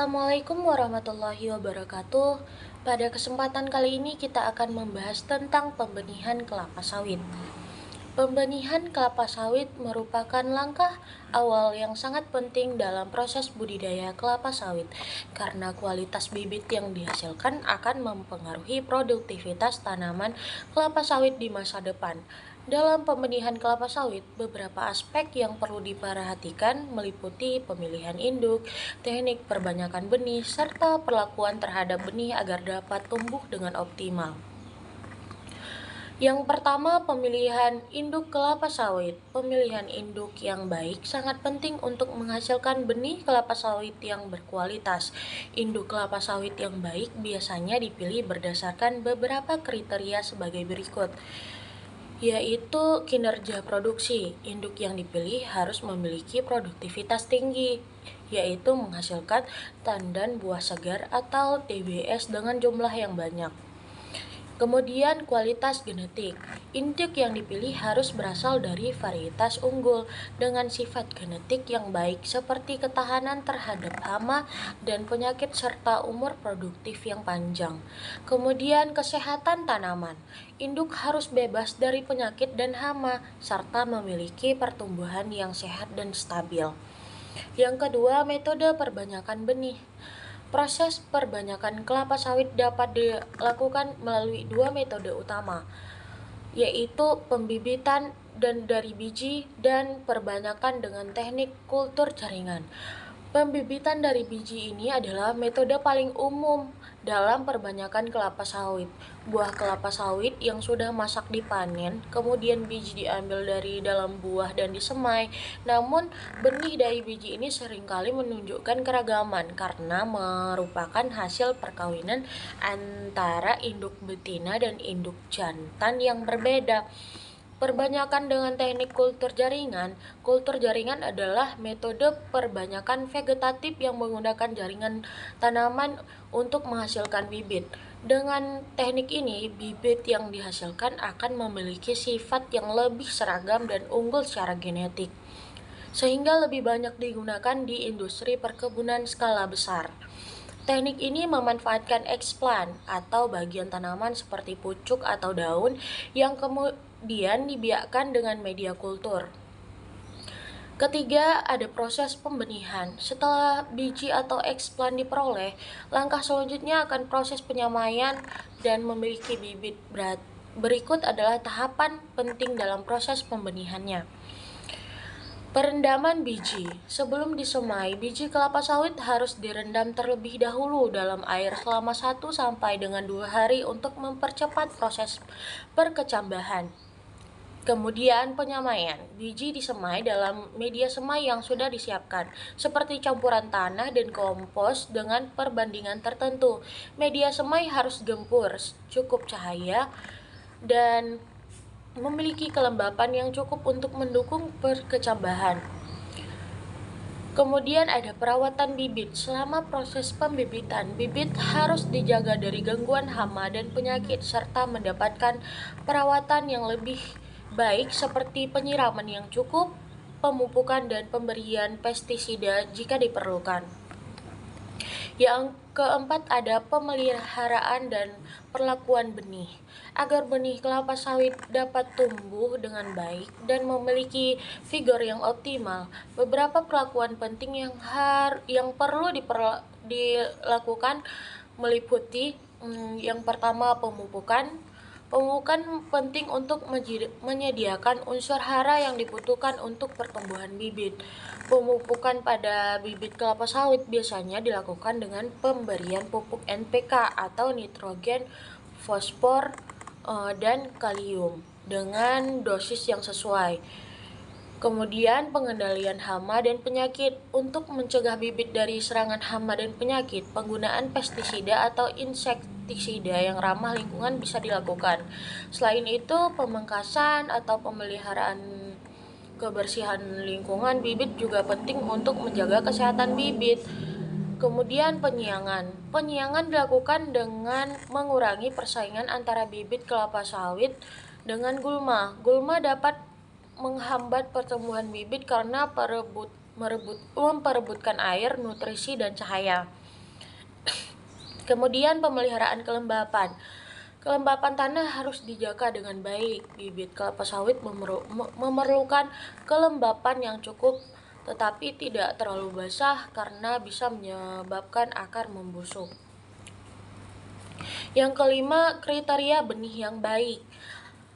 Assalamualaikum warahmatullahi wabarakatuh. Pada kesempatan kali ini kita akan membahas tentang pembenihan kelapa sawit. Pembenihan kelapa sawit merupakan langkah awal yang sangat penting dalam proses budidaya kelapa sawit karena kualitas bibit yang dihasilkan akan mempengaruhi produktivitas tanaman kelapa sawit di masa depan. Dalam pembenihan kelapa sawit, beberapa aspek yang perlu diperhatikan meliputi pemilihan induk, teknik perbanyakan benih, serta perlakuan terhadap benih agar dapat tumbuh dengan optimal. Yang pertama, pemilihan induk kelapa sawit. Pemilihan induk yang baik sangat penting untuk menghasilkan benih kelapa sawit yang berkualitas. Induk kelapa sawit yang baik biasanya dipilih berdasarkan beberapa kriteria sebagai berikut, yaitu kinerja produksi. Induk yang dipilih harus memiliki produktivitas tinggi, yaitu menghasilkan tandan buah segar atau TBS dengan jumlah yang banyak. Kemudian kualitas genetik. Induk yang dipilih harus berasal dari varietas unggul dengan sifat genetik yang baik seperti ketahanan terhadap hama dan penyakit serta umur produktif yang panjang. Kemudian kesehatan tanaman. Induk harus bebas dari penyakit dan hama serta memiliki pertumbuhan yang sehat dan stabil. Yang kedua, metode perbanyakan benih. Proses perbanyakan kelapa sawit dapat dilakukan melalui dua metode utama, yaitu pembibitan dan dari biji dan perbanyakan dengan teknik kultur jaringan. Pembibitan dari biji ini adalah metode paling umum dalam perbanyakan kelapa sawit. Buah kelapa sawit yang sudah masak dipanen, kemudian biji diambil dari dalam buah dan disemai. Namun, benih dari biji ini seringkali menunjukkan keragaman karena merupakan hasil perkawinan antara induk betina dan induk jantan yang berbeda. Perbanyakan dengan teknik kultur jaringan. Kultur jaringan adalah metode perbanyakan vegetatif yang menggunakan jaringan tanaman untuk menghasilkan bibit. Dengan teknik ini, bibit yang dihasilkan akan memiliki sifat yang lebih seragam dan unggul secara genetik, sehingga lebih banyak digunakan di industri perkebunan skala besar. Teknik ini memanfaatkan eksplan atau bagian tanaman seperti pucuk atau daun yang kemudian dibiakkan dengan media kultur. Ketiga, ada proses pembenihan. Setelah biji atau eksplan diperoleh, langkah selanjutnya akan proses penyamaian dan memiliki bibit. Berikut adalah tahapan penting dalam proses pembenihannya. Perendaman biji. Sebelum disemai, biji kelapa sawit harus direndam terlebih dahulu dalam air selama 1-2 hari untuk mempercepat proses perkecambahan. Kemudian penyamaian. Biji disemai dalam media semai yang sudah disiapkan, seperti campuran tanah dan kompos dengan perbandingan tertentu. Media semai harus gempur, cukup cahaya, dan memiliki kelembapan yang cukup untuk mendukung perkecambahan. Kemudian ada perawatan bibit. Selama proses pembibitan, bibit harus dijaga dari gangguan hama dan penyakit serta mendapatkan perawatan yang lebih baik seperti penyiraman yang cukup, pemupukan dan pemberian pestisida jika diperlukan. Yang keempat ada pemeliharaan dan perlakuan benih. Agar benih kelapa sawit dapat tumbuh dengan baik dan memiliki vigor yang optimal, beberapa perlakuan penting yang perlu dilakukan meliputi yang pertama pemupukan. Pemupukan penting untuk menyediakan unsur hara yang dibutuhkan untuk pertumbuhan bibit. Pemupukan pada bibit kelapa sawit biasanya dilakukan dengan pemberian pupuk NPK atau nitrogen, fosfor, dan kalium dengan dosis yang sesuai. Kemudian pengendalian hama dan penyakit. Untuk mencegah bibit dari serangan hama dan penyakit, penggunaan pestisida atau insektisida yang ramah lingkungan bisa dilakukan. Selain itu, pemangkasan atau pemeliharaan kebersihan lingkungan bibit juga penting untuk menjaga kesehatan bibit. Kemudian penyiangan. Penyiangan dilakukan dengan mengurangi persaingan antara bibit kelapa sawit dengan gulma. Gulma dapat menghambat pertumbuhan bibit karena memperebutkan air, nutrisi, dan cahaya. Kemudian pemeliharaan kelembapan. Kelembapan tanah harus dijaga dengan baik. Bibit kelapa sawit memerlukan kelembapan yang cukup tetapi tidak terlalu basah karena bisa menyebabkan akar membusuk. Yang kelima, kriteria benih yang baik.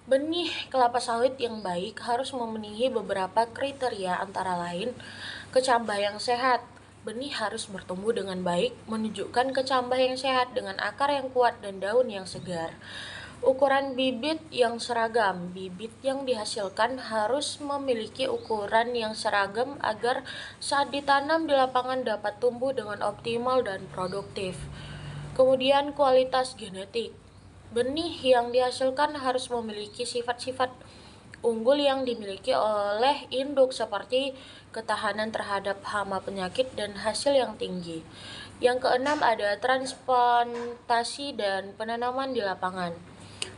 Benih kelapa sawit yang baik harus memenuhi beberapa kriteria antara lain kecambah yang sehat. Benih harus bertumbuh dengan baik, menunjukkan kecambah yang sehat dengan akar yang kuat dan daun yang segar. Ukuran bibit yang seragam. Bibit yang dihasilkan harus memiliki ukuran yang seragam agar saat ditanam di lapangan dapat tumbuh dengan optimal dan produktif. Kemudian kualitas genetik. Benih yang dihasilkan harus memiliki sifat-sifat unggul yang dimiliki oleh induk seperti ketahanan terhadap hama penyakit dan hasil yang tinggi. Yang keenam ada transplantasi dan penanaman di lapangan.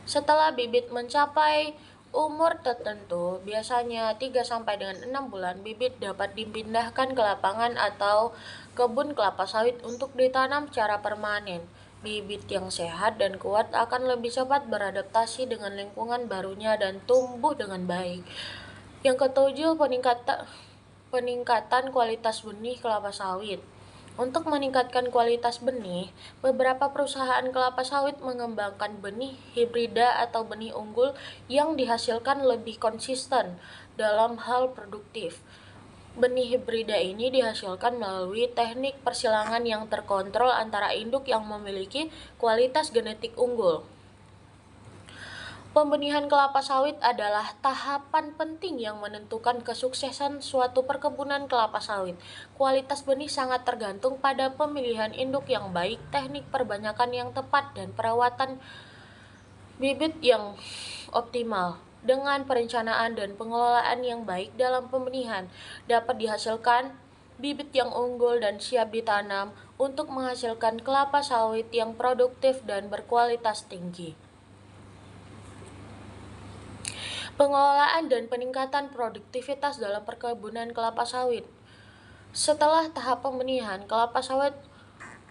Setelah bibit mencapai umur tertentu, biasanya 3 sampai dengan 6 bulan, bibit dapat dipindahkan ke lapangan atau kebun kelapa sawit untuk ditanam secara permanen. Bibit yang sehat dan kuat akan lebih cepat beradaptasi dengan lingkungan barunya dan tumbuh dengan baik. Yang ketujuh, peningkatan kualitas benih kelapa sawit. Untuk meningkatkan kualitas benih, beberapa perusahaan kelapa sawit mengembangkan benih hibrida atau benih unggul yang dihasilkan lebih konsisten dalam hal produktif. Benih hibrida ini dihasilkan melalui teknik persilangan yang terkontrol antara induk yang memiliki kualitas genetik unggul. Pembenihan kelapa sawit adalah tahapan penting yang menentukan kesuksesan suatu perkebunan kelapa sawit. Kualitas benih sangat tergantung pada pemilihan induk yang baik, teknik perbanyakan yang tepat, dan perawatan bibit yang optimal. Dengan perencanaan dan pengelolaan yang baik dalam pembenihan, dapat dihasilkan bibit yang unggul dan siap ditanam untuk menghasilkan kelapa sawit yang produktif dan berkualitas tinggi. Pengelolaan dan peningkatan produktivitas dalam perkebunan kelapa sawit. Setelah tahap pembenihan, kelapa sawit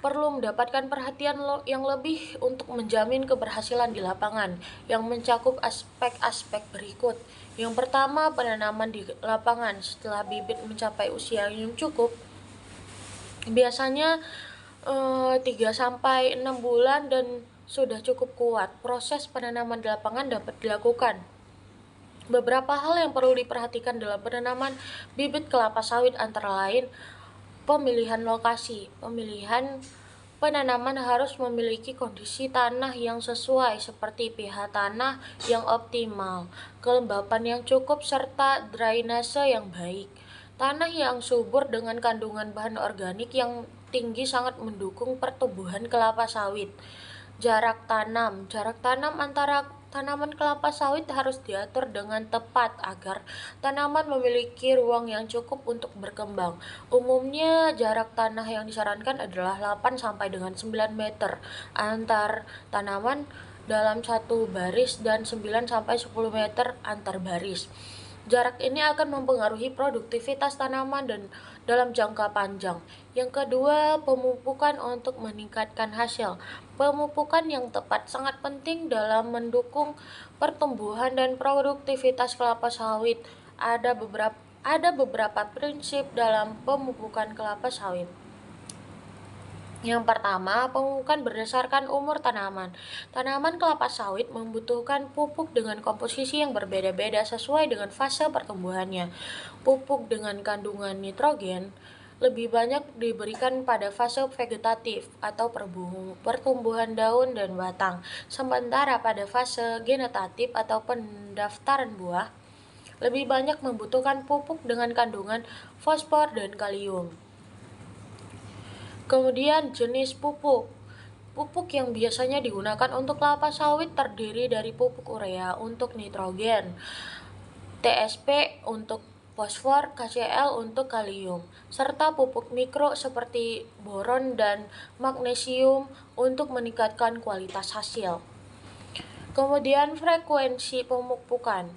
perlu mendapatkan perhatian yang lebih untuk menjamin keberhasilan di lapangan, yang mencakup aspek-aspek berikut. Yang pertama, penanaman di lapangan. Setelah bibit mencapai usia yang cukup, biasanya 3 sampai 6 bulan dan sudah cukup kuat, proses penanaman di lapangan dapat dilakukan. Beberapa hal yang perlu diperhatikan dalam penanaman bibit kelapa sawit antara lain pemilihan lokasi. Pemilihan penanaman harus memiliki kondisi tanah yang sesuai seperti pH tanah yang optimal, kelembapan yang cukup serta drainase yang baik. Tanah yang subur dengan kandungan bahan organik yang tinggi sangat mendukung pertumbuhan kelapa sawit. Jarak tanam antara tanaman kelapa sawit harus diatur dengan tepat agar tanaman memiliki ruang yang cukup untuk berkembang. Umumnya jarak tanah yang disarankan adalah 8 sampai dengan 9 meter antar tanaman dalam satu baris dan 9 sampai 10 meter antar baris. Jarak ini akan mempengaruhi produktivitas tanaman dan dalam jangka panjang. Yang kedua, pemupukan untuk meningkatkan hasil. Pemupukan yang tepat sangat penting dalam mendukung pertumbuhan dan produktivitas kelapa sawit. Ada beberapa prinsip dalam pemupukan kelapa sawit. Yang pertama, pemupukan berdasarkan umur tanaman. Tanaman kelapa sawit membutuhkan pupuk dengan komposisi yang berbeda-beda sesuai dengan fase pertumbuhannya. Pupuk dengan kandungan nitrogen lebih banyak diberikan pada fase vegetatif atau pertumbuhan daun dan batang, sementara pada fase genetatif atau pendaftaran buah lebih banyak membutuhkan pupuk dengan kandungan fosfor dan kalium. Kemudian jenis pupuk. Pupuk yang biasanya digunakan untuk kelapa sawit terdiri dari pupuk urea untuk nitrogen, TSP untuk fosfor, KCl untuk kalium, serta pupuk mikro seperti boron dan magnesium untuk meningkatkan kualitas hasil. Kemudian frekuensi pemupukan.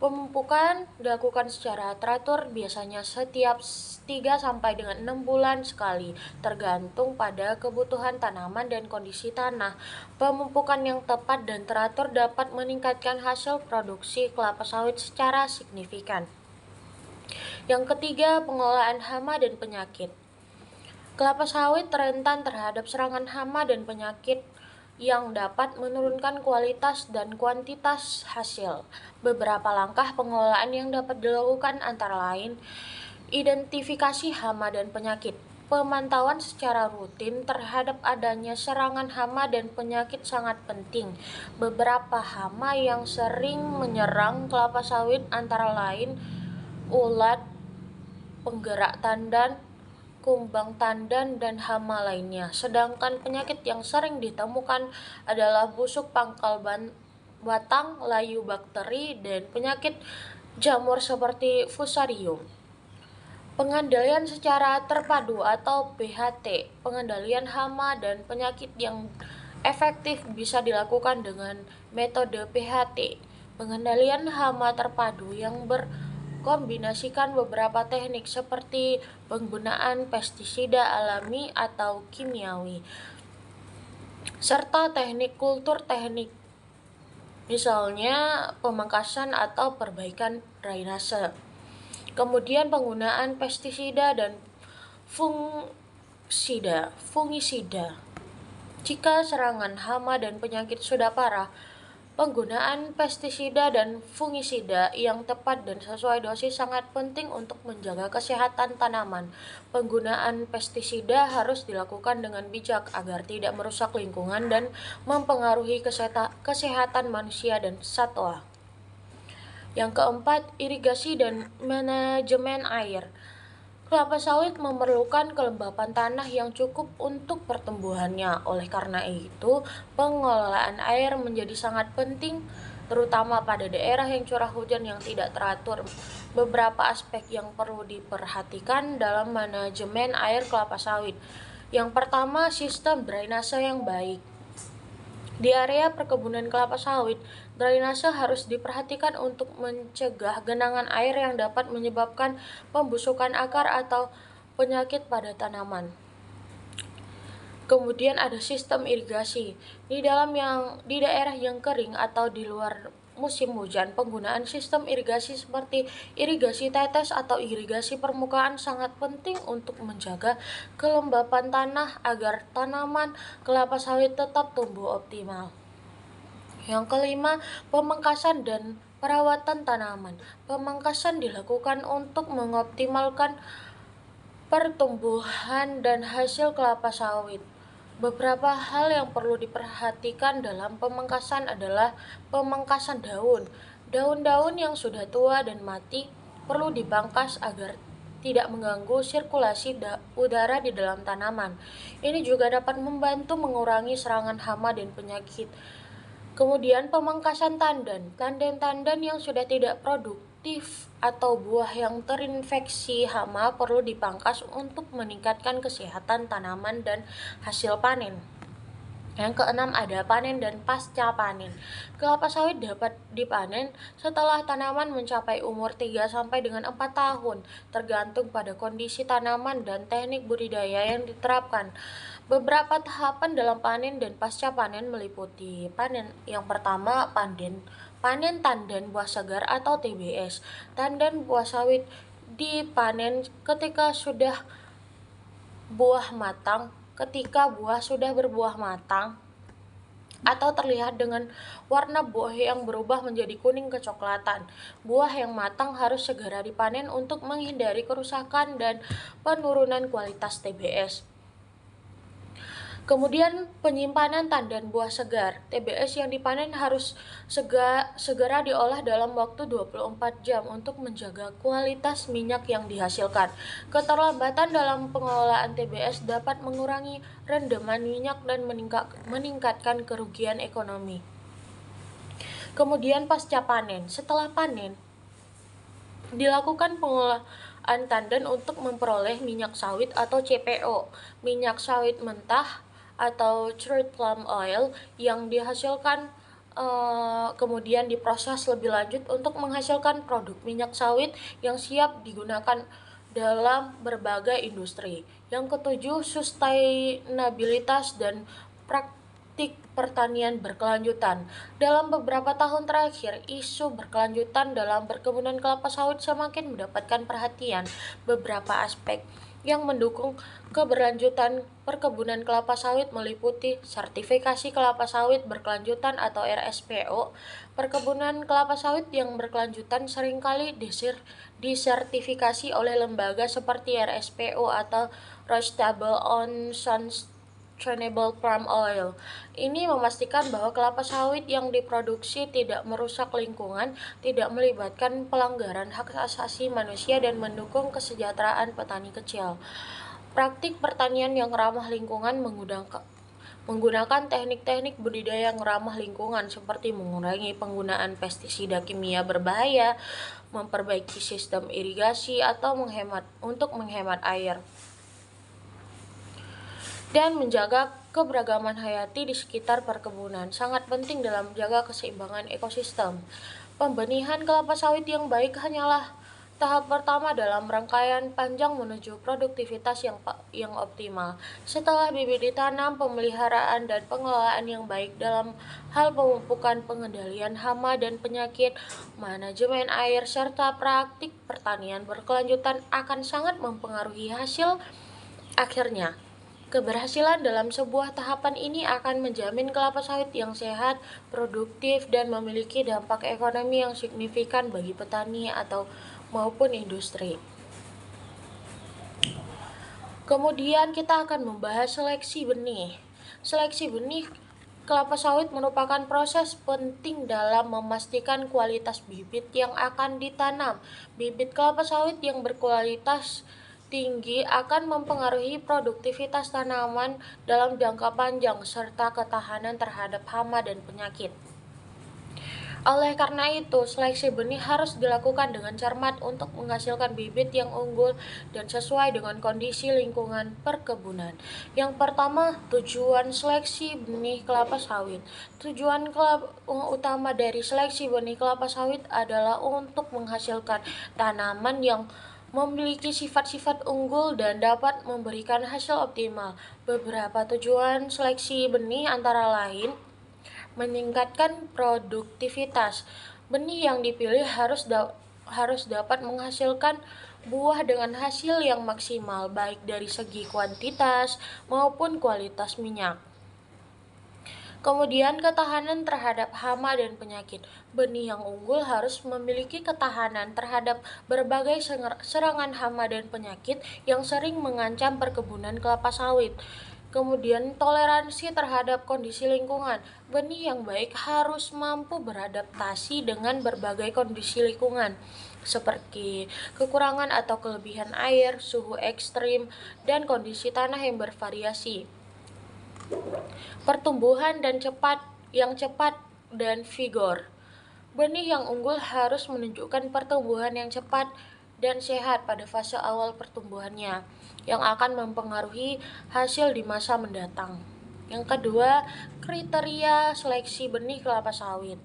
Pemupukan dilakukan secara teratur, biasanya setiap 3 sampai dengan 6 bulan sekali, tergantung pada kebutuhan tanaman dan kondisi tanah. Pemupukan yang tepat dan teratur dapat meningkatkan hasil produksi kelapa sawit secara signifikan. Yang ketiga, pengelolaan hama dan penyakit. Kelapa sawit rentan terhadap serangan hama dan penyakit yang dapat menurunkan kualitas dan kuantitas hasil. Beberapa langkah pengelolaan yang dapat dilakukan antara lain identifikasi hama dan penyakit. Pemantauan secara rutin terhadap adanya serangan hama dan penyakit sangat penting. Beberapa hama yang sering menyerang kelapa sawit antara lain ulat, penggerak tandan, kumbang tandan, dan hama lainnya. Sedangkan penyakit yang sering ditemukan adalah busuk pangkal batang, layu bakteri, dan penyakit jamur seperti fusarium. Pengendalian secara terpadu atau PHT, pengendalian hama dan penyakit yang efektif bisa dilakukan dengan metode PHT. Pengendalian hama terpadu yang kombinasikan beberapa teknik seperti penggunaan pestisida alami atau kimiawi, serta teknik kultur teknik, misalnya pemangkasan atau perbaikan drainase. Kemudian penggunaan pestisida dan fungisida. Jika serangan hama dan penyakit sudah parah, penggunaan pestisida dan fungisida yang tepat dan sesuai dosis sangat penting untuk menjaga kesehatan tanaman. Penggunaan pestisida harus dilakukan dengan bijak agar tidak merusak lingkungan dan mempengaruhi kesehatan manusia dan satwa. Yang keempat, irigasi dan manajemen air. Kelapa sawit memerlukan kelembapan tanah yang cukup untuk pertumbuhannya. Oleh karena itu, pengelolaan air menjadi sangat penting, terutama pada daerah yang curah hujan yang tidak teratur. Beberapa aspek yang perlu diperhatikan dalam manajemen air kelapa sawit. Yang pertama, sistem drainase yang baik. Di area perkebunan kelapa sawit, drainase harus diperhatikan untuk mencegah genangan air yang dapat menyebabkan pembusukan akar atau penyakit pada tanaman. Kemudian ada sistem irigasi. Di daerah yang kering atau di luar musim hujan, penggunaan sistem irigasi seperti irigasi tetes atau irigasi permukaan sangat penting untuk menjaga kelembapan tanah agar tanaman kelapa sawit tetap tumbuh optimal. Yang kelima, pemangkasan dan perawatan tanaman. Pemangkasan dilakukan untuk mengoptimalkan pertumbuhan dan hasil kelapa sawit. Beberapa hal yang perlu diperhatikan dalam pemangkasan adalah pemangkasan daun. Daun-daun yang sudah tua dan mati perlu dipangkas agar tidak mengganggu sirkulasi udara di dalam tanaman. Ini juga dapat membantu mengurangi serangan hama dan penyakit. Kemudian pemangkasan tandan. Tandan-tandan yang sudah tidak produktif atau buah yang terinfeksi hama perlu dipangkas untuk meningkatkan kesehatan tanaman dan hasil panen. Yang keenam ada panen dan pasca panen. Kelapa sawit dapat dipanen setelah tanaman mencapai umur 3 sampai dengan 4 tahun, tergantung pada kondisi tanaman dan teknik budidaya yang diterapkan. Beberapa tahapan dalam panen dan pasca panen meliputi panen. Yang pertama, panen tandan buah segar atau TBS. Tandan buah sawit dipanen ketika buah sudah berbuah matang atau terlihat dengan warna buah yang berubah menjadi kuning kecoklatan. Buah yang matang harus segera dipanen untuk menghindari kerusakan dan penurunan kualitas TBS. Kemudian penyimpanan tandan buah segar. TBS yang dipanen harus segera diolah dalam waktu 24 jam untuk menjaga kualitas minyak yang dihasilkan. Keterlambatan dalam pengelolaan TBS dapat mengurangi rendeman minyak dan meningkatkan kerugian ekonomi. Kemudian pasca panen. Setelah panen, dilakukan pengolahan tandan untuk memperoleh minyak sawit atau CPO. Minyak sawit mentah atau chewed plum oil yang dihasilkan kemudian diproses lebih lanjut untuk menghasilkan produk minyak sawit yang siap digunakan dalam berbagai industri. Yang ketujuh, sustainabilitas dan praktik pertanian berkelanjutan. Dalam beberapa tahun terakhir, isu berkelanjutan dalam perkebunan kelapa sawit semakin mendapatkan perhatian. Beberapa aspek yang mendukung keberlanjutan perkebunan kelapa sawit meliputi sertifikasi kelapa sawit berkelanjutan atau RSPO. Perkebunan kelapa sawit yang berkelanjutan seringkali disertifikasi oleh lembaga seperti RSPO atau Roundtable on Sustainable Palm Oil. Ini memastikan bahwa kelapa sawit yang diproduksi tidak merusak lingkungan, tidak melibatkan pelanggaran hak asasi manusia, dan mendukung kesejahteraan petani kecil. Praktik pertanian yang ramah lingkungan menggunakan teknik-teknik budidaya yang ramah lingkungan seperti mengurangi penggunaan pestisida kimia berbahaya, memperbaiki sistem irigasi, atau menghemat air, dan menjaga keberagaman hayati di sekitar perkebunan sangat penting dalam menjaga keseimbangan ekosistem. Pembenihan kelapa sawit yang baik hanyalah tahap pertama dalam rangkaian panjang menuju produktivitas yang optimal. Setelah bibit ditanam, pemeliharaan dan pengelolaan yang baik dalam hal pemupukan, pengendalian hama dan penyakit, manajemen air, serta praktik pertanian berkelanjutan akan sangat mempengaruhi hasil akhirnya. Keberhasilan dalam sebuah tahapan ini akan menjamin kelapa sawit yang sehat, produktif, dan memiliki dampak ekonomi yang signifikan bagi petani maupun industri. Kemudian kita akan membahas seleksi benih. Seleksi benih kelapa sawit merupakan proses penting dalam memastikan kualitas bibit yang akan ditanam. Bibit kelapa sawit yang berkualitas tinggi akan mempengaruhi produktivitas tanaman dalam jangka panjang serta ketahanan terhadap hama dan penyakit. Oleh karena itu, seleksi benih harus dilakukan dengan cermat untuk menghasilkan bibit yang unggul dan sesuai dengan kondisi lingkungan perkebunan. Yang pertama, tujuan seleksi benih kelapa sawit. Tujuan utama dari seleksi benih kelapa sawit adalah untuk menghasilkan tanaman yang memiliki sifat-sifat unggul dan dapat memberikan hasil optimal. Beberapa tujuan seleksi benih antara lain meningkatkan produktivitas. Benih yang dipilih harus dapat menghasilkan buah dengan hasil yang maksimal, baik dari segi kuantitas maupun kualitas minyak. Kemudian ketahanan terhadap hama dan penyakit. Benih yang unggul harus memiliki ketahanan terhadap berbagai serangan hama dan penyakit yang sering mengancam perkebunan kelapa sawit. Kemudian toleransi terhadap kondisi lingkungan. Benih yang baik harus mampu beradaptasi dengan berbagai kondisi lingkungan, seperti kekurangan atau kelebihan air, suhu ekstrim, dan kondisi tanah yang bervariasi. Pertumbuhan yang cepat dan vigor. Benih yang unggul harus menunjukkan pertumbuhan yang cepat dan sehat pada fase awal pertumbuhannya, yang akan mempengaruhi hasil di masa mendatang. Yang kedua, kriteria seleksi benih kelapa sawit.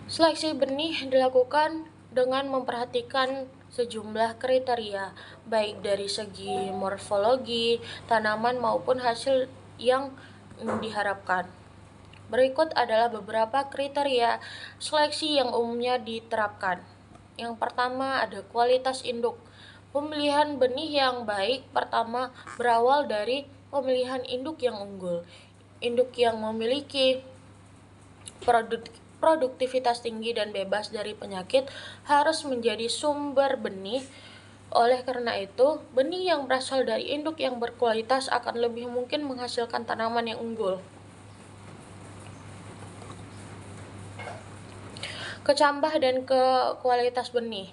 Seleksi benih dilakukan dengan memperhatikan sejumlah kriteria, baik dari segi morfologi tanaman maupun hasil yang diharapkan. Berikut adalah beberapa kriteria seleksi yang umumnya diterapkan. Yang pertama ada kualitas induk. Pemilihan benih yang baik pertama berawal dari pemilihan induk yang unggul. Induk yang memiliki produktivitas tinggi dan bebas dari penyakit harus menjadi sumber benih. Oleh karena itu, benih yang berasal dari induk yang berkualitas akan lebih mungkin menghasilkan tanaman yang unggul. Kecambah dan kualitas benih.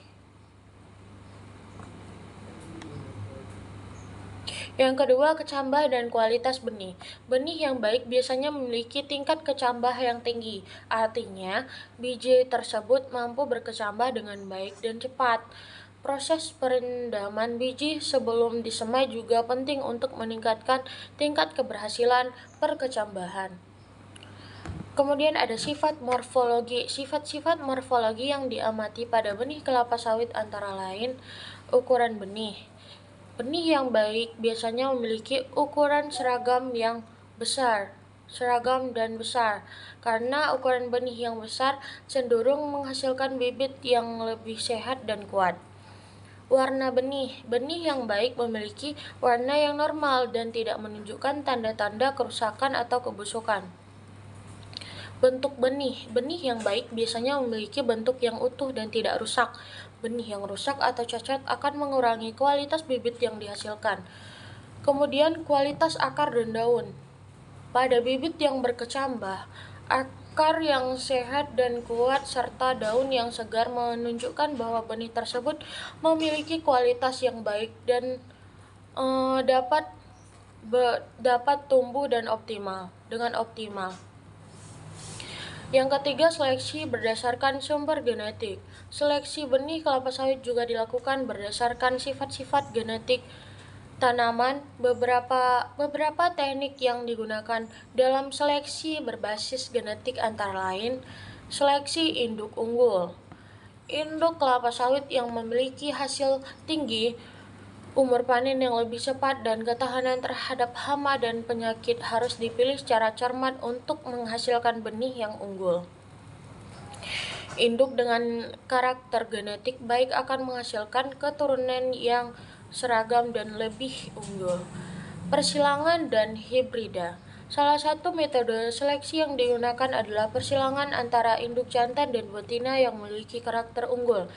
Yang kedua, kecambah dan kualitas benih. Benih yang baik biasanya memiliki tingkat kecambah yang tinggi. Artinya, biji tersebut mampu berkecambah dengan baik dan cepat. Proses perendaman biji sebelum disemai juga penting untuk meningkatkan tingkat keberhasilan perkecambahan. Kemudian ada sifat morfologi. Sifat-sifat morfologi yang diamati pada benih kelapa sawit antara lain ukuran benih. Benih yang baik biasanya memiliki ukuran seragam dan besar. Karena ukuran benih yang besar cenderung menghasilkan bibit yang lebih sehat dan kuat. Warna benih. Benih yang baik memiliki warna yang normal dan tidak menunjukkan tanda-tanda kerusakan atau kebusukan. Bentuk benih. Benih yang baik biasanya memiliki bentuk yang utuh dan tidak rusak. Benih yang rusak atau cacat akan mengurangi kualitas bibit yang dihasilkan. Kemudian kualitas akar dan daun. Pada bibit yang berkecambah, akar yang sehat dan kuat serta daun yang segar menunjukkan bahwa benih tersebut memiliki kualitas yang baik dan dapat tumbuh dan dengan optimal. Yang ketiga, seleksi berdasarkan sumber genetik. Seleksi benih kelapa sawit juga dilakukan berdasarkan sifat-sifat genetik tanaman. Beberapa teknik yang digunakan dalam seleksi berbasis genetik antara lain seleksi induk unggul. Induk kelapa sawit yang memiliki hasil tinggi, umur panen yang lebih cepat, dan ketahanan terhadap hama dan penyakit harus dipilih secara cermat untuk menghasilkan benih yang unggul. Induk dengan karakter genetik baik akan menghasilkan keturunan yang seragam dan lebih unggul. Persilangan dan hibrida. Salah satu metode seleksi yang digunakan adalah persilangan antara induk jantan dan betina yang memiliki karakter unggul.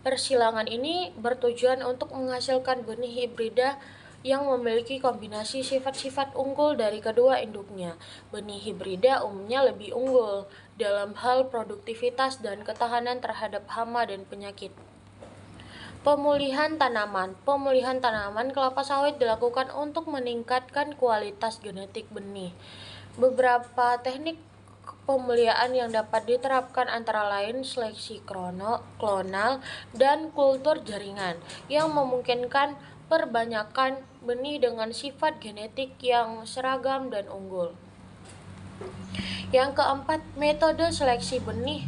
Persilangan ini bertujuan untuk menghasilkan benih hibrida yang memiliki kombinasi sifat-sifat unggul dari kedua induknya. Benih hibrida umumnya lebih unggul dalam hal produktivitas dan ketahanan terhadap hama dan penyakit. Pemulihan tanaman. Pemulihan tanaman kelapa sawit dilakukan untuk meningkatkan kualitas genetik benih. Beberapa teknik pemulihan yang dapat diterapkan antara lain seleksi klonal dan kultur jaringan yang memungkinkan perbanyakan benih dengan sifat genetik yang seragam dan unggul. Yang keempat, metode seleksi benih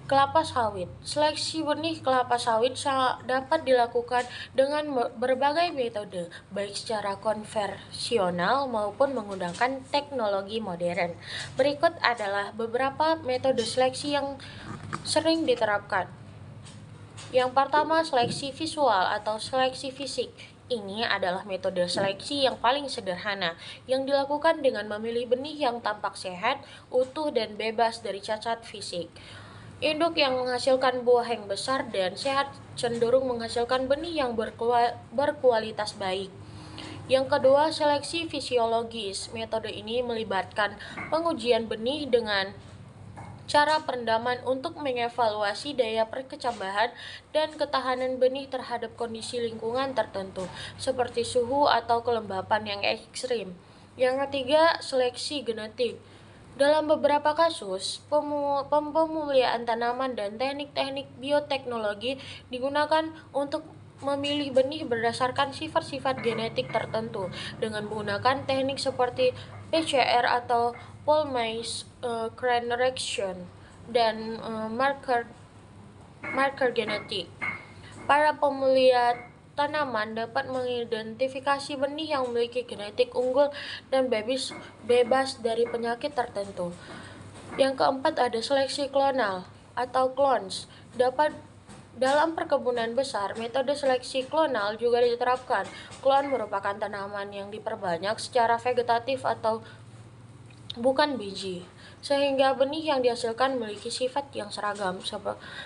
kelapa sawit. Seleksi benih kelapa sawit dapat dilakukan dengan berbagai metode, baik secara konvensional maupun menggunakan teknologi modern. Berikut adalah beberapa metode seleksi yang sering diterapkan. Yang pertama, seleksi visual atau seleksi fisik. Ini adalah metode seleksi yang paling sederhana, yang dilakukan dengan memilih benih yang tampak sehat, utuh, dan bebas dari cacat fisik. Induk yang menghasilkan buah yang besar dan sehat cenderung menghasilkan benih yang berkualitas baik. Yang kedua, seleksi fisiologis. Metode ini melibatkan pengujian benih dengan cara perendaman untuk mengevaluasi daya perkecambahan dan ketahanan benih terhadap kondisi lingkungan tertentu, seperti suhu atau kelembapan yang ekstrim. Yang ketiga, seleksi genetik. Dalam beberapa kasus, pemulihan tanaman dan teknik-teknik bioteknologi digunakan untuk memilih benih berdasarkan sifat-sifat genetik tertentu dengan menggunakan teknik seperti PCR atau Polymerase chain reaction dan marker genetik. Para pemulihan tanaman dapat mengidentifikasi benih yang memiliki genetik unggul dan bebas dari penyakit tertentu. Yang keempat ada seleksi klonal atau clones. Dalam perkebunan besar, metode seleksi klonal juga diterapkan. Klon merupakan tanaman yang diperbanyak secara vegetatif atau bukan biji, sehingga benih yang dihasilkan memiliki sifat yang seragam.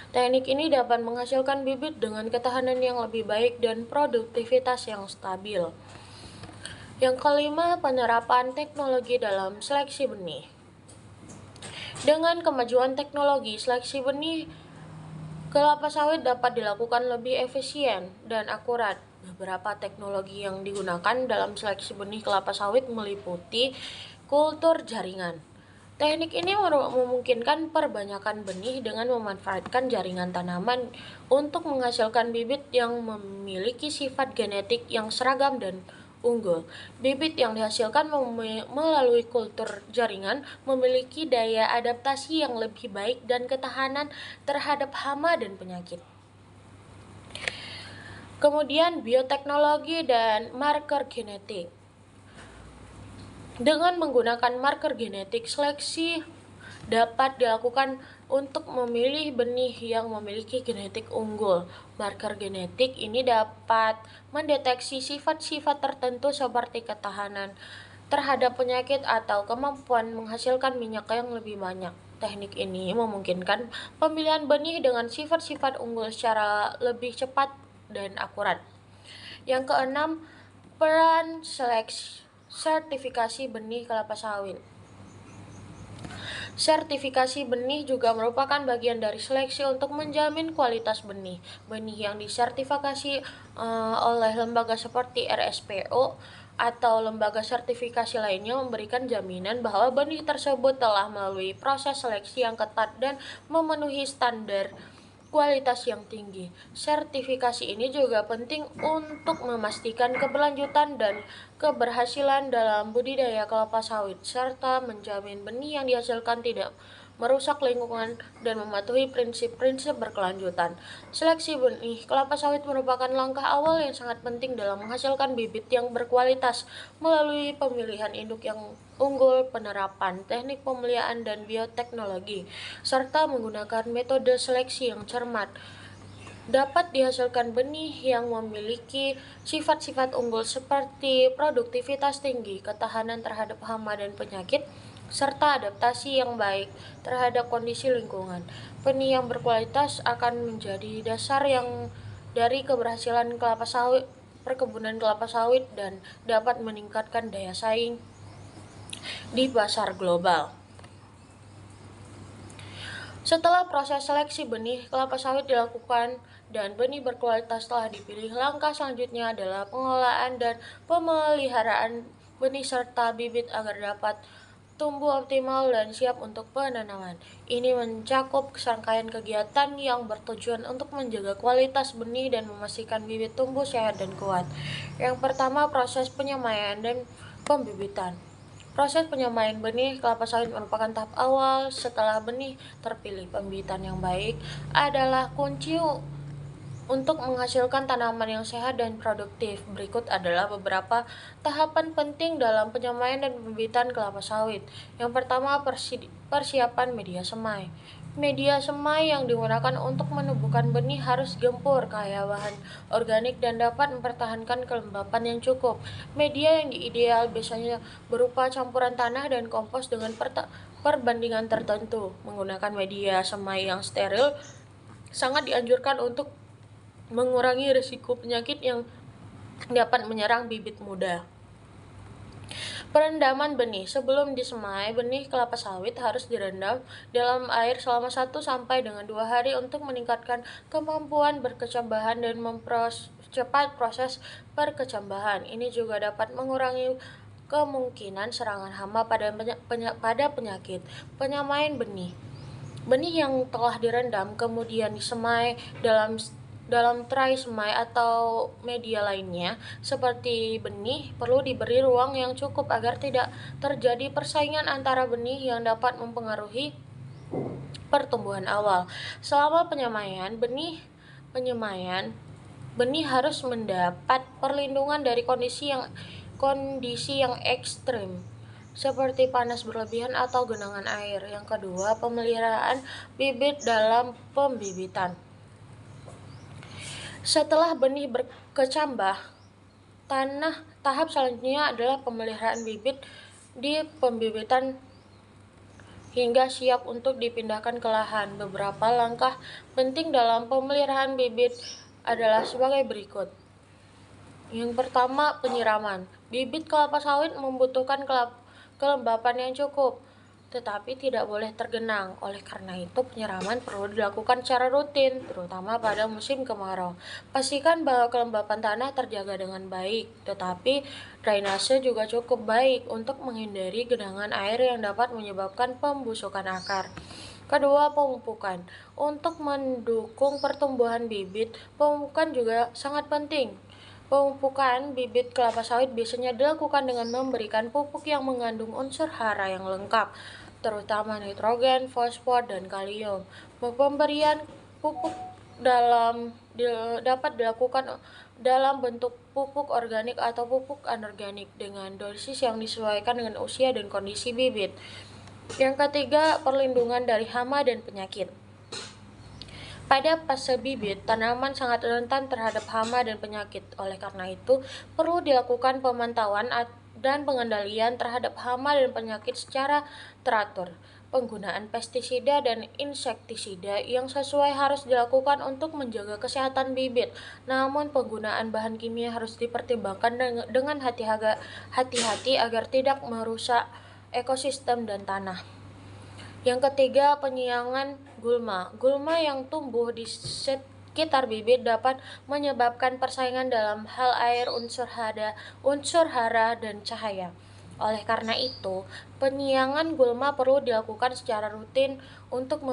Teknik ini dapat menghasilkan bibit dengan ketahanan yang lebih baik dan produktivitas yang stabil. Yang kelima, penerapan teknologi dalam seleksi benih. Dengan kemajuan teknologi, seleksi benih kelapa sawit dapat dilakukan lebih efisien dan akurat. Beberapa teknologi yang digunakan dalam seleksi benih kelapa sawit meliputi kultur jaringan. Teknik ini memungkinkan perbanyakan benih dengan memanfaatkan jaringan tanaman untuk menghasilkan bibit yang memiliki sifat genetik yang seragam dan unggul. Bibit yang dihasilkan melalui kultur jaringan memiliki daya adaptasi yang lebih baik dan ketahanan terhadap hama dan penyakit. Kemudian bioteknologi dan marker genetik. Dengan menggunakan marker genetik, seleksi dapat dilakukan untuk memilih benih yang memiliki genetik unggul. Marker genetik ini dapat mendeteksi sifat-sifat tertentu seperti ketahanan terhadap penyakit atau kemampuan menghasilkan minyak yang lebih banyak. Teknik ini memungkinkan pemilihan benih dengan sifat-sifat unggul secara lebih cepat dan akurat. Yang keenam, peran seleksi sertifikasi benih kelapa sawit. Sertifikasi benih juga merupakan bagian dari seleksi untuk menjamin kualitas benih. Benih yang disertifikasi oleh lembaga seperti RSPO atau lembaga sertifikasi lainnya memberikan jaminan bahwa benih tersebut telah melalui proses seleksi yang ketat dan memenuhi standar kualitas yang tinggi. Sertifikasi ini juga penting untuk memastikan keberlanjutan dan keberhasilan dalam budidaya kelapa sawit, serta menjamin benih yang dihasilkan tidak merusak lingkungan dan mematuhi prinsip-prinsip berkelanjutan. Seleksi benih kelapa sawit merupakan langkah awal yang sangat penting dalam menghasilkan bibit yang berkualitas melalui pemilihan induk yang unggul, penerapan teknik pemeliharaan dan bioteknologi, serta menggunakan metode seleksi yang cermat. Dapat dihasilkan benih yang memiliki sifat-sifat unggul seperti produktivitas tinggi, ketahanan terhadap hama dan penyakit, serta adaptasi yang baik terhadap kondisi lingkungan. Benih yang berkualitas akan menjadi dasar yang dari keberhasilan perkebunan kelapa sawit dan dapat meningkatkan daya saing di pasar global. Setelah proses seleksi benih kelapa sawit dilakukan dan benih berkualitas telah dipilih, langkah selanjutnya adalah pengelolaan dan pemeliharaan benih serta bibit agar dapat tumbuh optimal dan siap untuk penanaman. Ini mencakup serangkaian kegiatan yang bertujuan untuk menjaga kualitas benih dan memastikan bibit tumbuh sehat dan kuat. Yang pertama, proses penyemaian dan pembibitan. Proses penyemaian benih kelapa sawit merupakan tahap awal setelah benih terpilih. Pembibitan yang baik adalah kunci untuk menghasilkan tanaman yang sehat dan produktif. Berikut adalah beberapa tahapan penting dalam penyemaian dan pembibitan kelapa sawit. Yang pertama, persiapan media semai. Media semai yang digunakan untuk menumbuhkan benih harus gempur, kaya bahan organik, dan dapat mempertahankan kelembapan yang cukup. Media yang ideal biasanya berupa campuran tanah dan kompos dengan perbandingan tertentu. Menggunakan media semai yang steril sangat dianjurkan untuk mengurangi risiko penyakit yang dapat menyerang bibit muda. Perendaman benih. Sebelum disemai, benih kelapa sawit harus direndam dalam air selama 1-2 hari untuk meningkatkan kemampuan berkecambahan dan mempercepat proses perkecambahan. Ini juga dapat mengurangi kemungkinan serangan hama pada penyakit. Penyemaian benih. Benih yang telah direndam kemudian disemai dalam tray semai atau media lainnya seperti benih perlu diberi ruang yang cukup agar tidak terjadi persaingan antara benih yang dapat mempengaruhi pertumbuhan awal. Selama penyemaian benih harus mendapat perlindungan dari kondisi yang ekstrim seperti panas berlebihan atau genangan air. Yang kedua, pemeliharaan bibit dalam pembibitan. Setelah benih berkecambah, tahap selanjutnya adalah pemeliharaan bibit di pembibitan hingga siap untuk dipindahkan ke lahan. Beberapa langkah penting dalam pemeliharaan bibit adalah sebagai berikut. Yang pertama, penyiraman. Bibit kelapa sawit membutuhkan kelembapan yang cukup, tetapi tidak boleh tergenang. Oleh karena itu, penyiraman perlu dilakukan secara rutin, terutama pada musim kemarau. Pastikan bahwa kelembapan tanah terjaga dengan baik, tetapi drainase juga cukup baik untuk menghindari genangan air yang dapat menyebabkan pembusukan akar. Kedua, pemupukan. Untuk mendukung pertumbuhan bibit, pemupukan juga sangat penting. Pemupukan bibit kelapa sawit biasanya dilakukan dengan memberikan pupuk yang mengandung unsur hara yang lengkap, terutama nitrogen, fosfor, dan kalium. Pemberian pupuk dapat dilakukan dalam bentuk pupuk organik atau pupuk anorganik dengan dosis yang disesuaikan dengan usia dan kondisi bibit. Yang ketiga, perlindungan dari hama dan penyakit. Pada fase bibit, tanaman sangat rentan terhadap hama dan penyakit. Oleh karena itu, perlu dilakukan pemantauan dan pengendalian terhadap hama dan penyakit secara teratur. Penggunaan pestisida dan insektisida yang sesuai harus dilakukan untuk menjaga kesehatan bibit. Namun, penggunaan bahan kimia harus dipertimbangkan dengan hati-hati agar tidak merusak ekosistem dan tanah. Yang ketiga, penyiangan gulma. Gulma yang tumbuh di sekitar bibit dapat menyebabkan persaingan dalam hal air, unsur hara, dan cahaya. Oleh karena itu, penyiangan gulma perlu dilakukan secara rutin untuk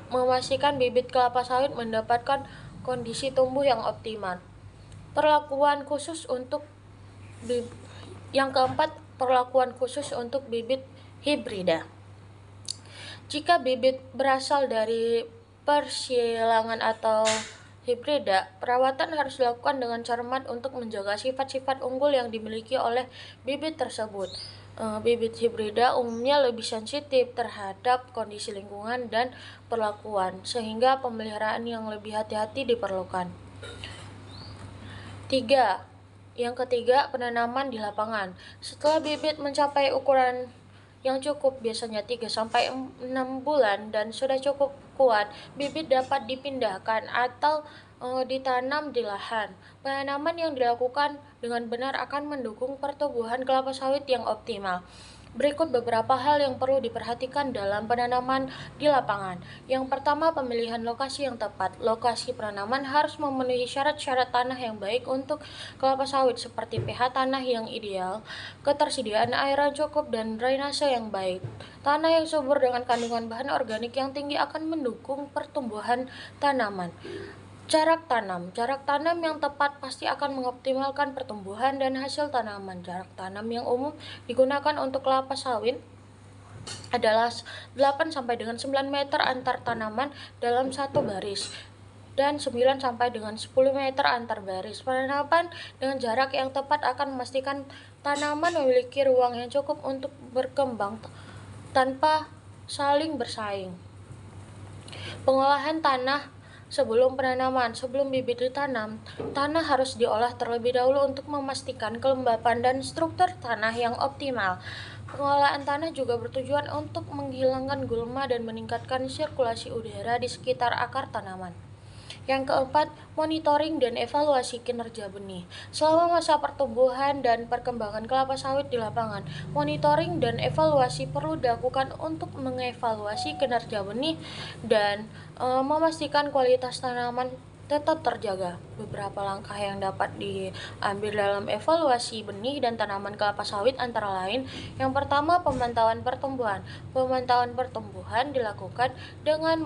memastikan bibit kelapa sawit mendapatkan kondisi tumbuh yang optimal. Perlakuan khusus untuk yang keempat, perlakuan khusus untuk bibit hibrida. Jika bibit berasal dari persilangan atau hibrida, perawatan harus dilakukan dengan cermat untuk menjaga sifat-sifat unggul yang dimiliki oleh bibit tersebut. Bibit hibrida umumnya lebih sensitif terhadap kondisi lingkungan dan perlakuan, sehingga pemeliharaan yang lebih hati-hati diperlukan. Yang ketiga, penanaman di lapangan. Setelah bibit mencapai ukuran yang cukup, biasanya 3-6 bulan, dan sudah cukup kuat, bibit dapat dipindahkan atau ditanam di lahan. Penanaman yang dilakukan dengan benar akan mendukung pertumbuhan kelapa sawit yang optimal. Berikut beberapa hal yang perlu diperhatikan dalam penanaman di lapangan. Yang pertama, pemilihan lokasi yang tepat. Lokasi penanaman harus memenuhi syarat-syarat tanah yang baik untuk kelapa sawit, seperti pH tanah yang ideal, ketersediaan air yang cukup, dan drainase yang baik. Tanah yang subur dengan kandungan bahan organik yang tinggi akan mendukung pertumbuhan tanaman. Jarak tanam yang tepat pasti akan mengoptimalkan pertumbuhan dan hasil tanaman. Jarak tanam yang umum digunakan untuk kelapa sawit adalah 8-9 meter antar tanaman dalam satu baris dan 9-10 meter antar baris. Penanaman dengan jarak yang tepat akan memastikan tanaman memiliki ruang yang cukup untuk berkembang tanpa saling bersaing. Pengolahan tanah sebelum penanaman. Sebelum bibit ditanam, tanah harus diolah terlebih dahulu untuk memastikan kelembapan dan struktur tanah yang optimal. Pengolahan tanah juga bertujuan untuk menghilangkan gulma dan meningkatkan sirkulasi udara di sekitar akar tanaman. Yang keempat, monitoring dan evaluasi kinerja benih. Selama masa pertumbuhan dan perkembangan kelapa sawit di lapangan, monitoring dan evaluasi perlu dilakukan untuk mengevaluasi kinerja benih dan memastikan kualitas tanaman tetap terjaga. Beberapa langkah yang dapat diambil dalam evaluasi benih dan tanaman kelapa sawit antara lain: yang pertama, pemantauan pertumbuhan. Pemantauan pertumbuhan dilakukan dengan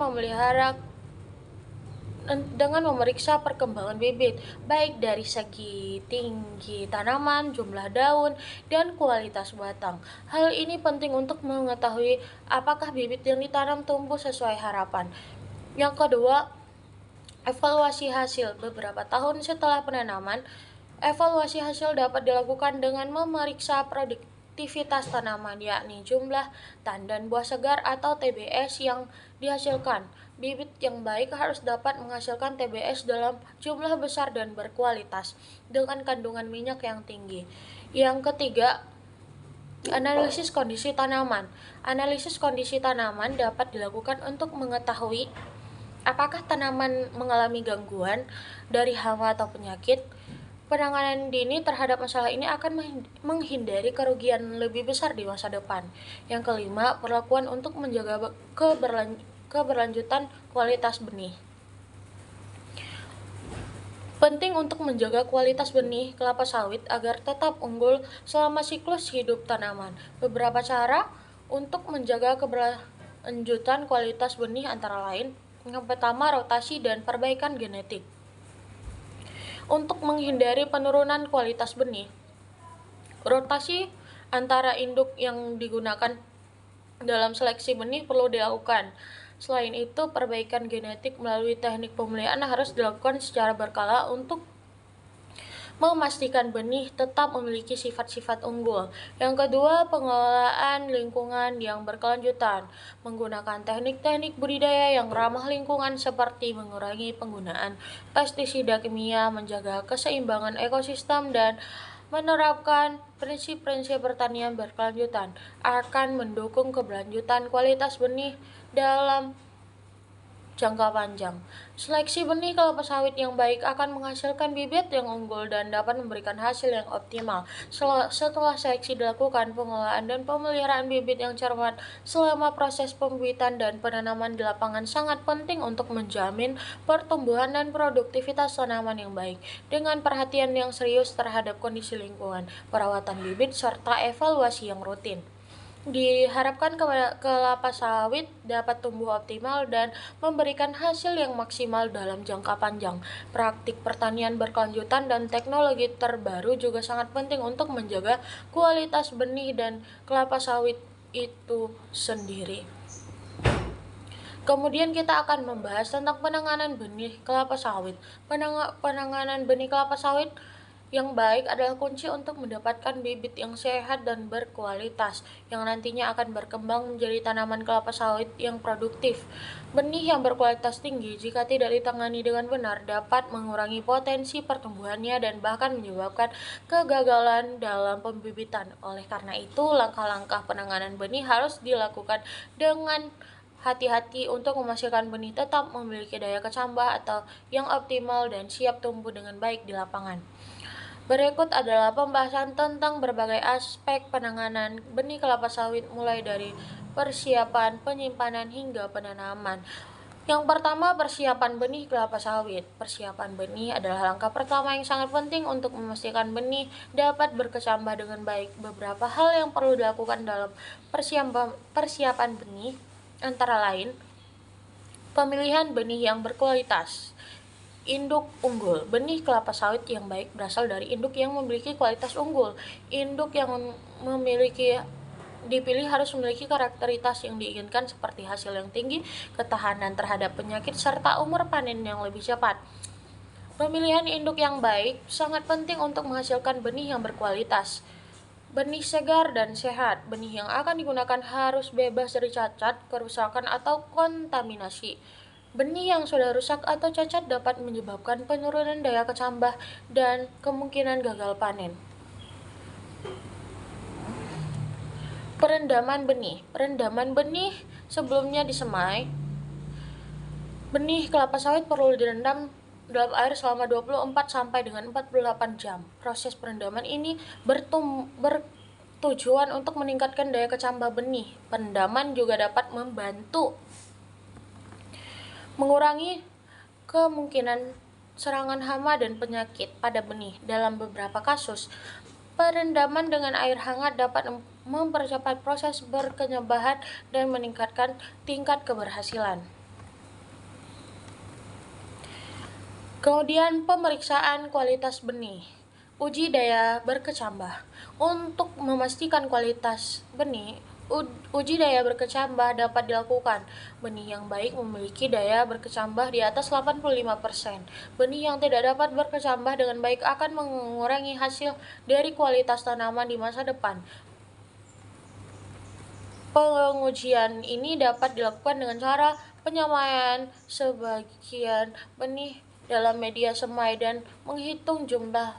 memeriksa perkembangan bibit, baik dari segi tinggi tanaman, jumlah daun, dan kualitas batang. Hal ini penting untuk mengetahui apakah bibit yang ditanam tumbuh sesuai harapan. Yang kedua, evaluasi hasil. Beberapa tahun setelah penanaman, evaluasi hasil dapat dilakukan dengan memeriksa produktivitas tanaman, yakni jumlah tandan buah segar atau TBS yang dihasilkan. Bibit yang baik harus dapat menghasilkan TBS dalam jumlah besar dan berkualitas, dengan kandungan minyak yang tinggi. Yang ketiga, analisis kondisi tanaman. Analisis kondisi tanaman dapat dilakukan untuk mengetahui apakah tanaman mengalami gangguan dari hama atau penyakit. Penanganan dini terhadap masalah ini akan menghindari kerugian lebih besar di masa depan. Yang kelima, perlakuan untuk menjaga keberlanjutan kualitas benih. Penting untuk menjaga kualitas benih kelapa sawit agar tetap unggul selama siklus hidup tanaman. Beberapa cara untuk menjaga keberlanjutan kualitas benih antara lain: yang pertama, rotasi dan perbaikan genetik. Untuk menghindari penurunan kualitas benih, rotasi antara induk yang digunakan dalam seleksi benih perlu dilakukan. Selain itu, perbaikan genetik melalui teknik pemeliharaan harus dilakukan secara berkala untuk memastikan benih tetap memiliki sifat-sifat unggul. Yang kedua, pengelolaan lingkungan yang berkelanjutan. Menggunakan teknik-teknik budidaya yang ramah lingkungan seperti mengurangi penggunaan pestisida kimia, menjaga keseimbangan ekosistem, dan menerapkan prinsip-prinsip pertanian berkelanjutan akan mendukung keberlanjutan kualitas benih dalam jangka panjang. Seleksi benih kelapa sawit yang baik akan menghasilkan bibit yang unggul dan dapat memberikan hasil yang optimal. Setelah seleksi dilakukan, pengelolaan dan pemeliharaan bibit yang cermat selama proses pembibitan dan penanaman di lapangan sangat penting untuk menjamin pertumbuhan dan produktivitas tanaman yang baik. Dengan perhatian yang serius terhadap kondisi lingkungan, perawatan bibit, serta evaluasi yang rutin, diharapkan kelapa sawit dapat tumbuh optimal dan memberikan hasil yang maksimal dalam jangka panjang. Praktik pertanian berkelanjutan dan teknologi terbaru juga sangat penting untuk menjaga kualitas benih dan kelapa sawit itu sendiri. Kemudian kita akan membahas tentang penanganan benih kelapa sawit. Penanganan benih kelapa sawit yang baik adalah kunci untuk mendapatkan bibit yang sehat dan berkualitas, yang nantinya akan berkembang menjadi tanaman kelapa sawit yang produktif. Benih yang berkualitas tinggi, jika tidak ditangani dengan benar, dapat mengurangi potensi pertumbuhannya dan bahkan menyebabkan kegagalan dalam pembibitan. Oleh karena itu, langkah-langkah penanganan benih harus dilakukan dengan hati-hati untuk memastikan benih tetap memiliki daya kecambah atau yang optimal dan siap tumbuh dengan baik di lapangan. Berikut adalah pembahasan tentang berbagai aspek penanganan benih kelapa sawit mulai dari persiapan, penyimpanan, hingga penanaman. Yang pertama, persiapan benih kelapa sawit. Persiapan benih adalah langkah pertama yang sangat penting untuk memastikan benih dapat berkecambah dengan baik. Beberapa hal yang perlu dilakukan dalam persiapan benih antara lain pemilihan benih yang berkualitas. Induk unggul. Benih kelapa sawit yang baik berasal dari induk yang memiliki kualitas unggul. Induk yang dipilih harus memiliki karakteristikas yang diinginkan seperti hasil yang tinggi, ketahanan terhadap penyakit, serta umur panen yang lebih cepat. Pemilihan induk yang baik sangat penting untuk menghasilkan benih yang berkualitas. Benih segar dan sehat. Benih yang akan digunakan harus bebas dari cacat, kerusakan, atau kontaminasi. Benih yang sudah rusak atau cacat dapat menyebabkan penurunan daya kecambah dan kemungkinan gagal panen. Perendaman benih. Perendaman benih sebelumnya disemai. Benih kelapa sawit perlu direndam dalam air selama 24 sampai dengan 48 jam. Proses perendaman ini bertujuan untuk meningkatkan daya kecambah benih. Perendaman juga dapat membantu mengurangi kemungkinan serangan hama dan penyakit pada benih. Dalam beberapa kasus, perendaman dengan air hangat dapat mempercepat proses berkenyambahan dan meningkatkan tingkat keberhasilan. Kemudian pemeriksaan kualitas benih. Uji daya berkecambah. Untuk memastikan kualitas benih, uji daya berkecambah dapat dilakukan. Benih yang baik memiliki daya berkecambah di atas 85%. Benih yang tidak dapat berkecambah dengan baik akan mengurangi hasil dari kualitas tanaman di masa depan. Pengujian ini dapat dilakukan dengan cara penyamaian sebagian benih dalam media semai dan menghitung jumlah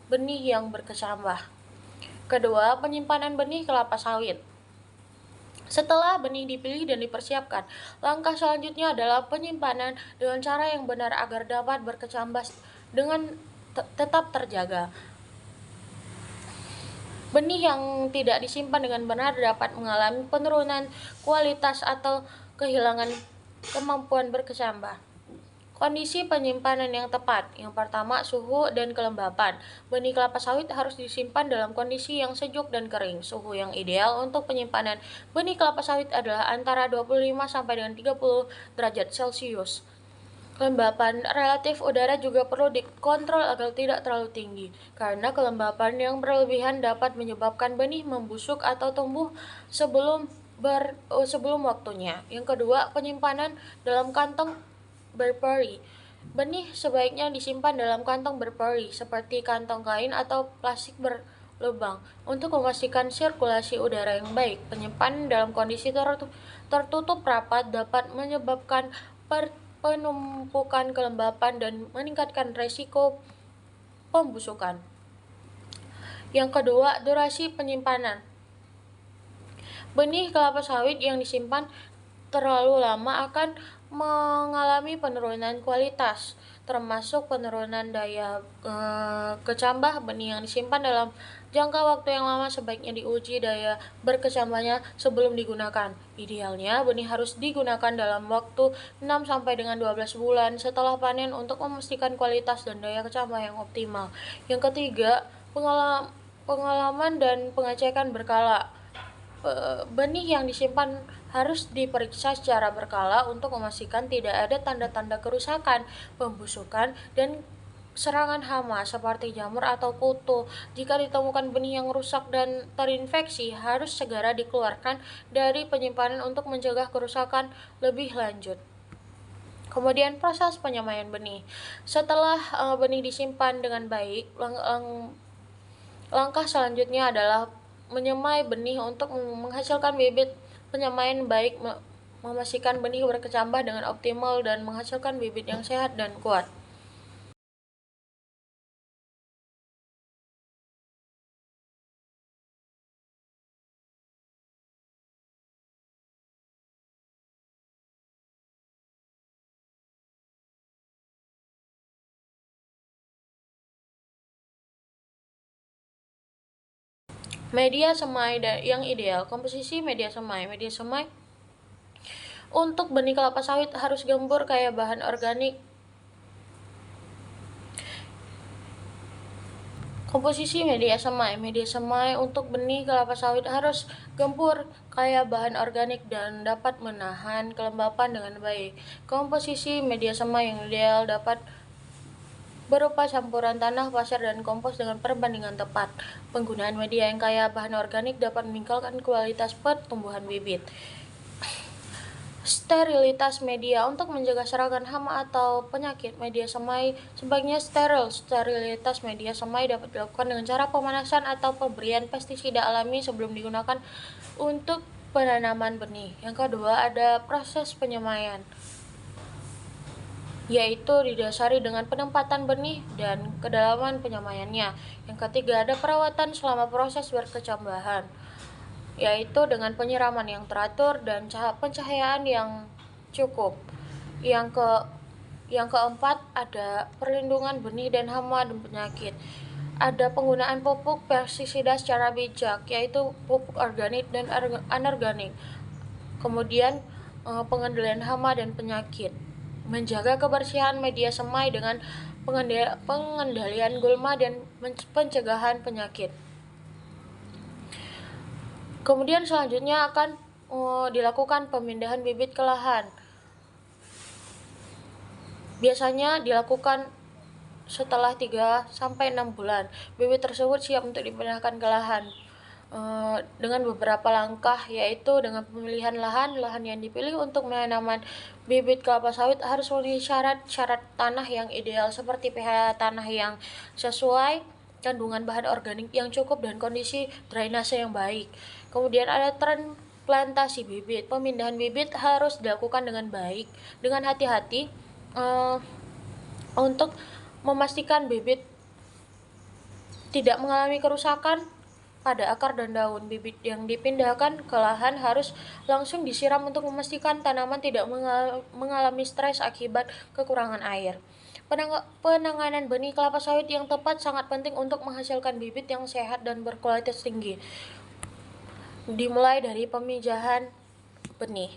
benih yang berkecambah. Kedua, penyimpanan benih kelapa sawit. Setelah benih dipilih dan dipersiapkan, langkah selanjutnya adalah penyimpanan dengan cara yang benar agar dapat berkecambah dengan tetap terjaga. Benih yang tidak disimpan dengan benar dapat mengalami penurunan kualitas atau kehilangan kemampuan berkecambah. Kondisi penyimpanan yang tepat. Yang pertama, suhu dan kelembapan. Benih kelapa sawit harus disimpan dalam kondisi yang sejuk dan kering. Suhu yang ideal untuk penyimpanan benih kelapa sawit adalah antara 25 sampai dengan 30 derajat Celcius. Kelembapan relatif udara juga perlu dikontrol agar tidak terlalu tinggi, karena kelembapan yang berlebihan dapat menyebabkan benih membusuk atau tumbuh sebelum waktunya. Yang kedua, penyimpanan dalam kantong berperi. Benih sebaiknya disimpan dalam kantong berperi, seperti kantong kain atau plastik berlubang, untuk memastikan sirkulasi udara yang baik. Penyimpanan dalam kondisi tertutup rapat dapat menyebabkan penumpukan kelembapan dan meningkatkan resiko pembusukan. Yang kedua, durasi penyimpanan. Benih kelapa sawit yang disimpan terlalu lama akan mengalami penurunan kualitas, termasuk penurunan daya kecambah. Benih yang disimpan dalam jangka waktu yang lama sebaiknya diuji daya berkecambahnya sebelum digunakan. Idealnya, benih harus digunakan dalam waktu 6 sampai dengan 12 bulan setelah panen untuk memastikan kualitas dan daya kecambah yang optimal. Yang ketiga, pengalaman dan pengecekan berkala. Benih yang disimpan harus diperiksa secara berkala untuk memastikan tidak ada tanda-tanda kerusakan, pembusukan, dan serangan hama seperti jamur atau kutu. Jika ditemukan benih yang rusak dan terinfeksi, harus segera dikeluarkan dari penyimpanan untuk mencegah kerusakan lebih lanjut. Kemudian proses penyemaian benih. Setelah benih disimpan dengan baik, langkah selanjutnya adalah menyemai benih untuk menghasilkan bibit. Penyemaian baik memastikan benih berkecambah dengan optimal dan menghasilkan bibit yang sehat dan kuat. Media semai yang ideal. Komposisi media semai. Media semai untuk benih kelapa sawit harus gembur kaya bahan organik. Komposisi media semai. Media semai untuk benih kelapa sawit harus gembur, kaya bahan organik, dan dapat menahan kelembapan dengan baik. Komposisi media semai yang ideal dapat berupa campuran tanah, pasir, dan kompos dengan perbandingan tepat. Penggunaan media yang kaya bahan organik dapat meningkatkan kualitas pertumbuhan bibit. Sterilitas media untuk mencegah serangan hama atau penyakit. Media semai sebaiknya steril. Sterilitas media semai dapat dilakukan dengan cara pemanasan atau pemberian pestisida alami sebelum digunakan untuk penanaman benih. Yang kedua, ada proses penyemaian, yaitu didasari dengan penempatan benih dan kedalaman penyemaiannya. Yang ketiga, ada perawatan selama proses berkecambahan, yaitu dengan penyiraman yang teratur dan pencahayaan yang cukup. Yang keempat, ada perlindungan benih dan hama dan penyakit. Ada penggunaan pupuk pestisida secara bijak, yaitu pupuk organik dan anorganik. Kemudian pengendalian hama dan penyakit. Menjaga kebersihan media semai dengan pengendalian gulma dan pencegahan penyakit. Kemudian selanjutnya akan dilakukan pemindahan bibit ke lahan. Biasanya dilakukan setelah 3 sampai 6 bulan. Bibit tersebut siap untuk dipindahkan ke lahan. Dengan beberapa langkah, yaitu dengan pemilihan lahan yang dipilih untuk penanaman bibit kelapa sawit harus memenuhi syarat-syarat tanah yang ideal seperti pH tanah yang sesuai, kandungan bahan organik yang cukup, dan kondisi drainase yang baik. Kemudian ada transplantasi bibit. Pemindahan bibit harus dilakukan dengan baik, dengan hati-hati untuk memastikan bibit tidak mengalami kerusakan pada akar dan daun. Bibit yang dipindahkan ke lahan harus langsung disiram untuk memastikan tanaman tidak mengalami stres akibat kekurangan air. Penanganan benih kelapa sawit yang tepat sangat penting untuk menghasilkan bibit yang sehat dan berkualitas tinggi. Dimulai dari pemijahan benih.